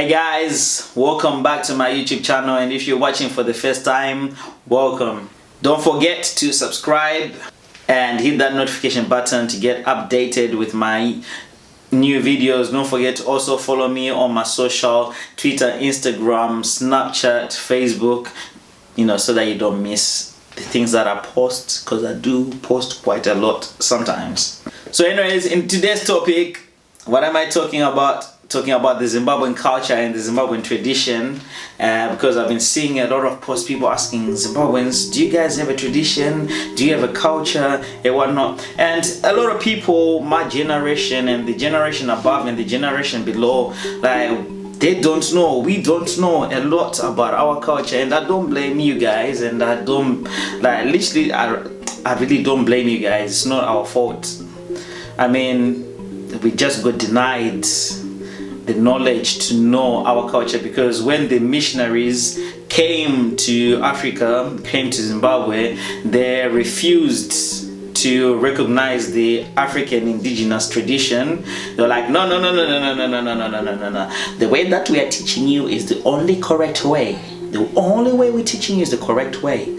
Hey guys, welcome back to my YouTube channel, and if you're watching for the first time, welcome. Don't forget to subscribe and hit that notification button to get updated with my new videos. Don't forget to also follow me on my social, Twitter, Instagram, Snapchat, Facebook, so that you don't miss the things that I post, because I do post quite a lot sometimes. So anyways, in today's topic, what am I talking about? Talking about the Zimbabwean culture and the Zimbabwean tradition, because I've been seeing a lot of posts, people asking Zimbabweans, do you guys have a tradition? Do you have a culture and whatnot? And a lot of people, my generation and the generation above and the generation below, they don't know, we don't know a lot about our culture, and I don't blame you guys, and I don't, literally, I really don't blame you guys. It's not our fault. I mean, we just got denied the knowledge to know our culture, because when the missionaries came to Africa, came to Zimbabwe, they refused to recognize the African indigenous tradition. They're like, no. The way that we are teaching you is the only correct way. The only way we're teaching you is the correct way.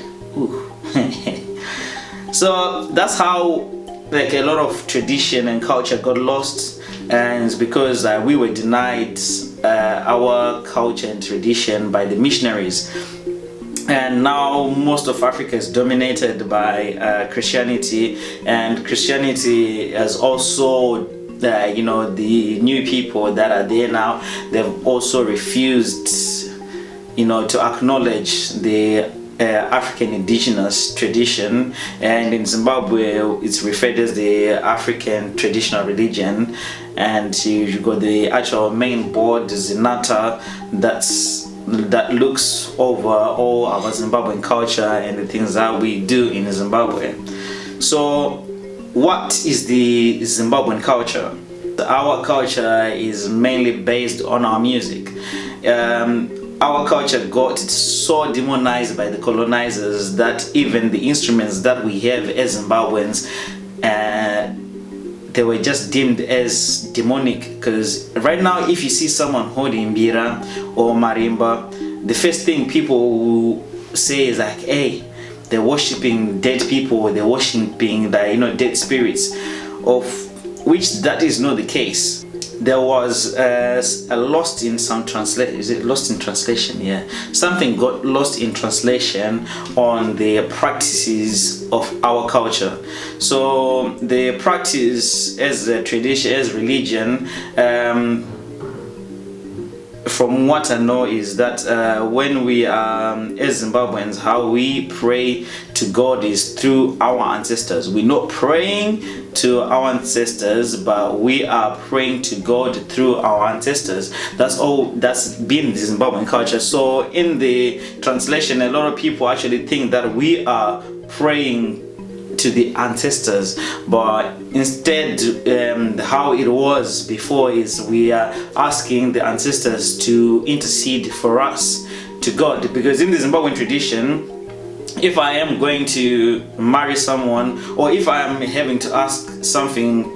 So that's how a lot of tradition and culture got lost. And it's because we were denied our culture and tradition by the missionaries. And now most of Africa is dominated by Christianity, and Christianity has also, the new people that are there now, they've also refused, to acknowledge the African indigenous tradition. And in Zimbabwe it's referred as the African traditional religion, and you got the actual main board, Zinata, that looks over all our Zimbabwean culture and the things that we do in Zimbabwe. So what is the Zimbabwean culture? Our culture is mainly based on our music. Our culture got so demonized by the colonizers that even the instruments that we have as Zimbabweans, they were just deemed as demonic. Because right now, if you see someone holding mbira or marimba, the first thing people will say is like, hey, they're worshiping dead people, they're worshiping dead spirits, of which that is not the case. There was a lost in some translation. Is it lost in translation? Yeah, something got lost in translation on the practices of our culture. So the practice as a tradition, as religion, from what I know is that when we are as Zimbabweans, how we pray to God is through our ancestors. We're not praying to our ancestors, but we are praying to God through our ancestors. That's all. That's been the Zimbabwean culture. So in the translation, a lot of people actually think that we are praying to the ancestors, but instead how it was before is we are asking the ancestors to intercede for us to God. Because in the Zimbabwean tradition, if I am going to marry someone, or if I am having to ask something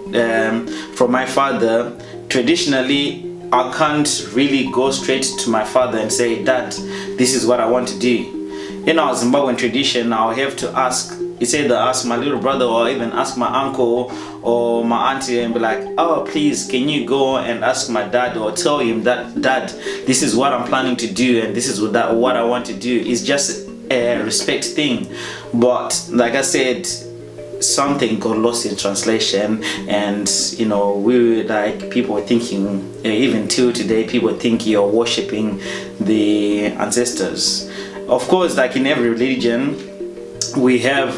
from my father, traditionally I can't really go straight to my father and say, Dad, this is what I want to do. In our Zimbabwean tradition, I'll have to ask, it's either ask my little brother or even ask my uncle or my auntie and be like, oh, please, can you go and ask my dad, or tell him that, Dad, this is what I'm planning to do and this is what I want to do. It's just a respect thing. But like I said, something got lost in translation, and we people were thinking, even till today, people think you're worshipping the ancestors. Of course, like in every religion, we have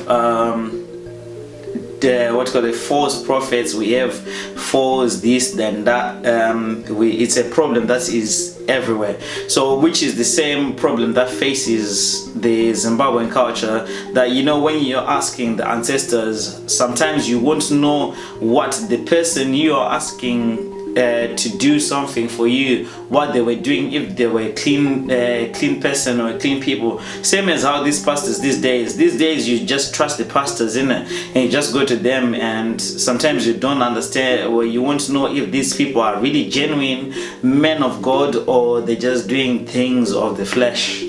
false prophets, we have false this then that. It's a problem that is everywhere, so which is the same problem that faces the Zimbabwean culture, that when you're asking the ancestors, sometimes you won't know what the person you are asking to do something for you, what they were doing, if they were a clean person or clean people. Same as how these pastors these days you just trust the pastors in it, and you just go to them, and sometimes you don't understand, or you want to know if these people are really genuine men of God or they're just doing things of the flesh.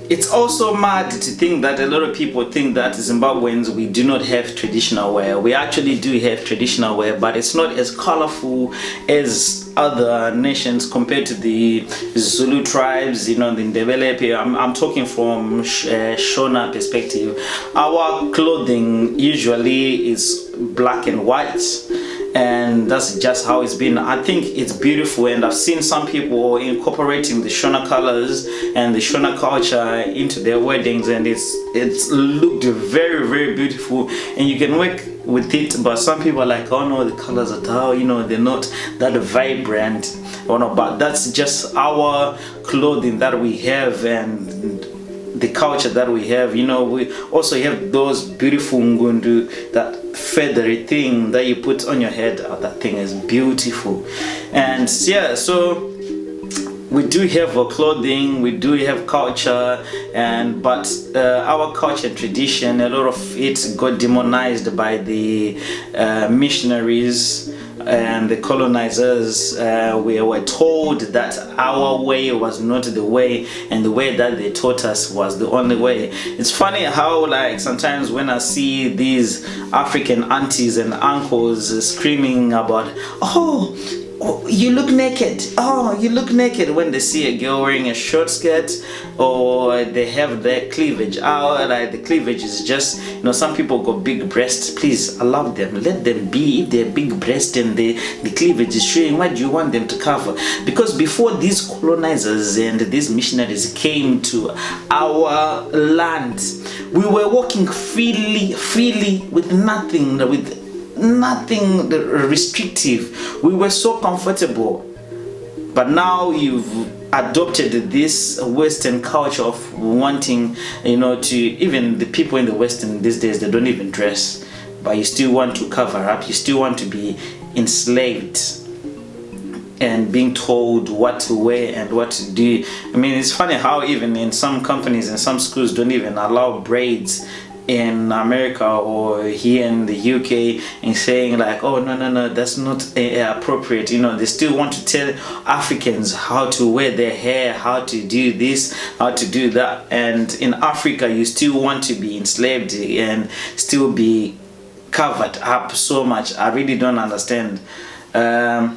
It's also mad to think that a lot of people think that Zimbabweans, we do not have traditional wear. We actually do have traditional wear, but it's not as colorful as other nations compared to the Zulu tribes, you know, the Ndebele. I'm talking from Shona perspective. Our clothing usually is black and white, and that's just how it's been. I think it's beautiful, and I've seen some people incorporating the Shona colors and the Shona culture into their weddings, and it's looked very, very beautiful, and you can work with it. But some people are like, oh no, the colors are dull, you know, they're not that vibrant, or no. But that's just our clothing that we have, and the culture that we have. You know, we also have those beautiful ngundu, that feathery thing that you put on your head. Oh, that thing is beautiful. And yeah, so we do have our clothing, we do have culture, but our culture and tradition, a lot of it got demonized by the missionaries and the colonizers. We were told that our way was not the way, and the way that they taught us was the only way. It's funny how, like, sometimes when I see these African aunties and uncles screaming about, oh, you look naked, oh, you look naked, when they see a girl wearing a short skirt, or they have their cleavage out. Like, the cleavage is just, you know, some people got big breasts. Please allow them, let them be. If they're big breast and the cleavage is showing, why do you want them to cover? Because before these colonizers and these missionaries came to our land, we were walking freely with nothing restrictive. We were so comfortable. But now you've adopted this Western culture of wanting, you know, to, even the people in the Western these days, they don't even dress, but you still want to cover up, you still want to be enslaved and being told what to wear and what to do. I mean, it's funny how even in some companies and some schools don't even allow braids in America or here in the UK, and saying like, oh no, that's not appropriate. You know, they still want to tell Africans how to wear their hair, how to do this, how to do that. And in Africa, you still want to be enslaved and still be covered up so much. I really don't understand. That's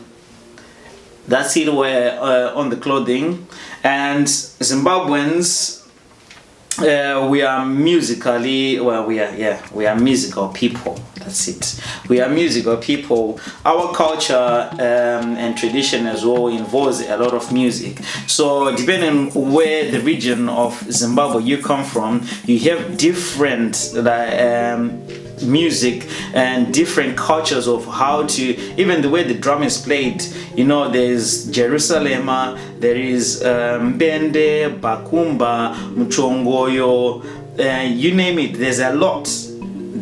it, where on the clothing. And Zimbabweans, we are musically, well, we are musical people. That's it. We are musical people. Our culture and tradition as well involves a lot of music. So depending on where the region of Zimbabwe you come from, you have different music and different cultures of how to, even the way the drum is played. You know, there's Jerusalem, there is Mbende, Bakumba, Mchongoyo, you name it. There's a lot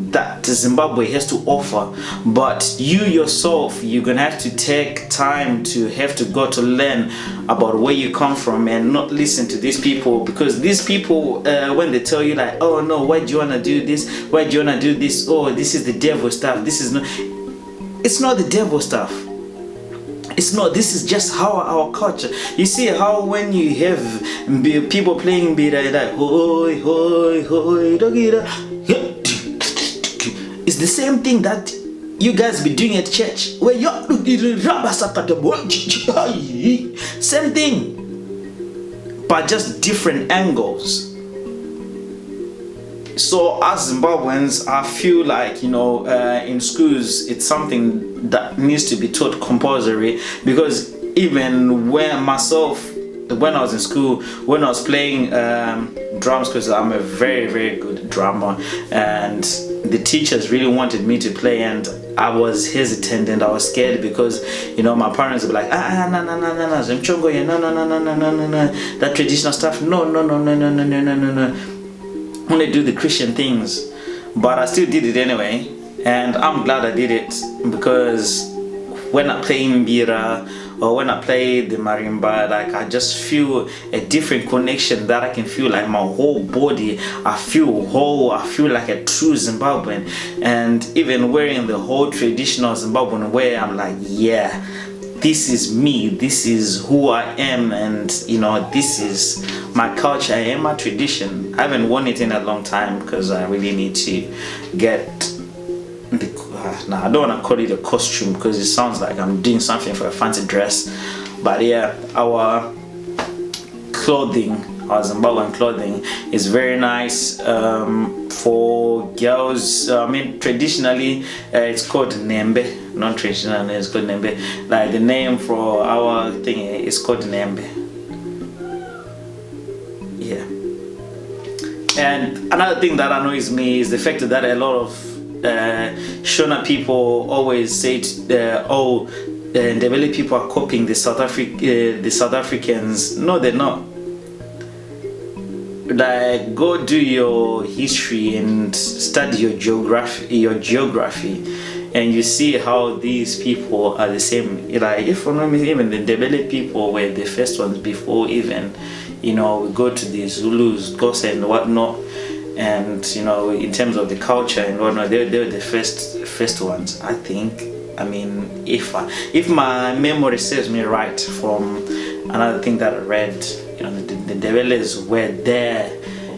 that Zimbabwe has to offer, but you yourself, you're gonna have to take time to have to go to learn about where you come from, and not listen to these people, because these people, when they tell you like, oh no, why do you want to do this, why do you want to do this, oh, this is the devil stuff, this is not, it's not the devil stuff. It's not. This is just how our culture. You see how when you have people playing bira like hoi hoi hoi dogida, it's the same thing that you guys be doing at church, where you same thing, but just different angles. So as Zimbabweans, I feel like, you know, in schools it's something that needs to be taught compulsory, because even when I was in school, when I was playing drums, because I'm a very, very good drummer, and the teachers really wanted me to play, and I was hesitant and I was scared, because, you know, my parents would be like, no, that traditional stuff, no, only do the Christian things. But I still did it anyway, and I'm glad I did it, because when I play mbira or when I play the marimba, like I just feel a different connection that I can feel like my whole body. I feel whole. I feel like a true Zimbabwean. And even wearing the whole traditional Zimbabwean wear, I'm like, yeah, this is me. This is who I am, and this is my culture. I am my tradition. I haven't worn it in a long time because I really need to get now I don't want to call it a costume because it sounds like I'm doing something for a fancy dress, but yeah, our clothing, our Zimbabwean clothing is very nice for girls. I mean, traditionally it's called nembe, not traditionally it's called nembe. Like the name for our thing is called nembe. Yeah. And another thing that annoys me is the fact that a lot of Shona people always say, the Ndebele people are copying the South Africans. No, they're not. Like, go do your history and study your geography, and you see how these people are the same. Like, if for no reason, even the Ndebele people were the first ones before even, we go to the Zulus, Xhosa and whatnot. And in terms of the culture and whatnot, they were the first ones, I think. I mean, if my memory serves me right, from another thing that I read, the Ndebeles were there,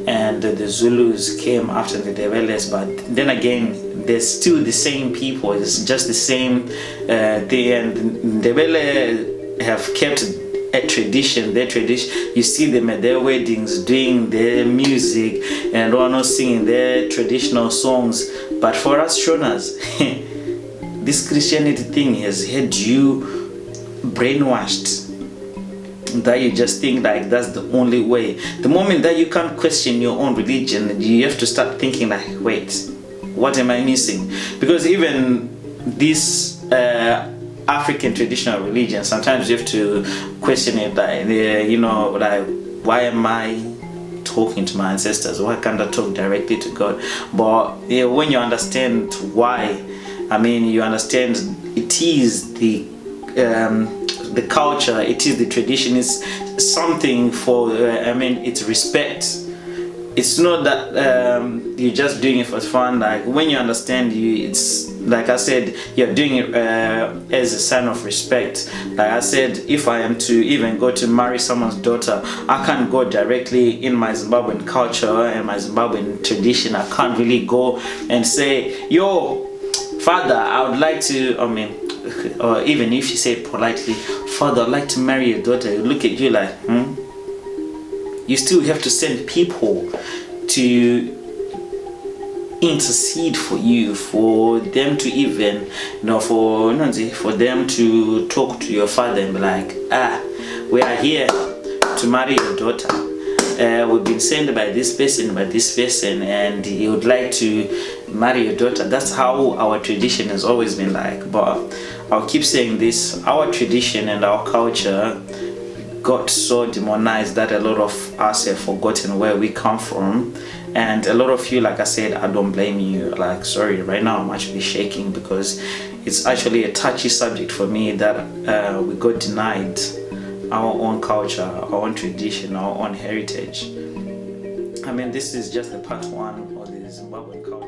and the Zulus came after the Ndebeles. But then again, they're still the same people. It's just the same thing, and the Ndebele have kept a tradition, their tradition. You see them at their weddings doing their music and not singing their traditional songs. But for us Shonas, this Christianity thing has had you brainwashed that you just think like that's the only way. The moment that you can't question your own religion, you have to start thinking like, wait, what am I missing? Because even this African traditional religion, sometimes you have to question it, like, like, why am I talking to my ancestors? Why can't I talk directly to God? But when you understand why, I mean, you understand it is the culture, it is the tradition, it's something for, it's respect. It's not that you're just doing it for fun. Like, when you understand, it's like I said, you're doing it as a sign of respect. Like I said, if I am to even go to marry someone's daughter, I can't go directly in my Zimbabwean culture and my Zimbabwean tradition. I can't really go and say, yo, father, I would like to, or even if you say politely, father, I'd like to marry your daughter, you look at you like, You still have to send people to intercede for you, for them to even, for them to talk to your father and be like, we are here to marry your daughter. We've been sent by this person, and he would like to marry your daughter. That's how our tradition has always been like. But I'll keep saying this, our tradition and our culture got so demonized that a lot of us have forgotten where we come from. And a lot of you, like I said, I don't blame you. Like, sorry, right now I'm actually shaking because it's actually a touchy subject for me that we got denied our own culture, our own tradition, our own heritage. I mean, this is just the part one of the Zimbabwean culture.